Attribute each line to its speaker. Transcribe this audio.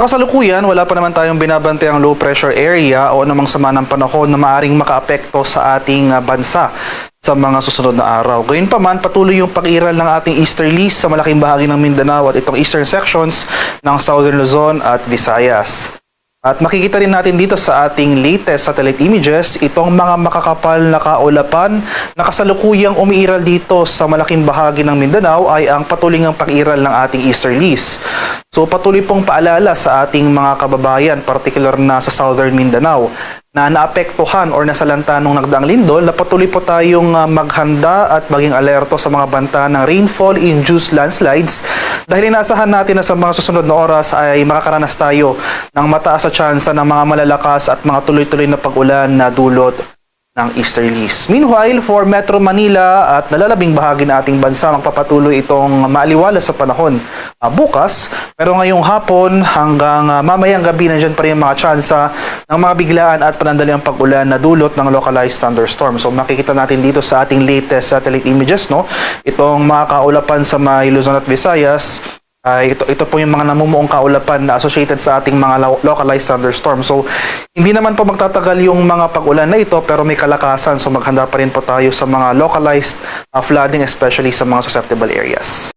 Speaker 1: Sa kasalukuyan, wala pa naman tayong binabantayang low pressure area o anumang sama ng panahon na maaaring makaapekto sa ating bansa sa mga susunod na araw. Gayunpaman, patuloy yung pag-iral ng ating easterlies sa malaking bahagi ng Mindanao at itong eastern sections ng Southern Luzon at Visayas. At makikita rin natin dito sa ating latest satellite images, itong mga makakapal na kaulapan na kasalukuyang umiiral dito sa malaking bahagi ng Mindanao ay ang patuloy ng pag-iral ng ating easterlies. So patuloy pong paalala sa ating mga kababayan, particular na sa Southern Mindanao, na naapektuhan or nasalanta nung nagdaang lindol, na patuloy po tayong maghanda at maging alerto sa mga banta ng rainfall-induced landslides dahil inaasahan natin na sa mga susunod na oras ay makakaranas tayo ng mataas na tsansa ng mga malalakas at mga tuloy-tuloy na pag-ulan na dulot ng easterlies. Meanwhile, for Metro Manila at nalalabing bahagi ng ating bansa, magpapatuloy itong maaliwalas sa panahon bukas. Pero ngayong hapon hanggang mamayang gabi, nandyan pa rin yung mga tsansa ng mga biglaan at panandaliang pag-ulan na dulot ng localized thunderstorm. So makikita natin dito sa ating latest satellite images, no? Itong mga kaulapan sa may Luzon at Visayas. Ito po yung mga namumuong kaulapan na associated sa ating mga localized thunderstorm. So, hindi naman po magtatagal yung mga pag-ulan na ito, pero may kalakasan. So, maghanda pa rin po tayo sa mga localized flooding, especially sa mga susceptible areas.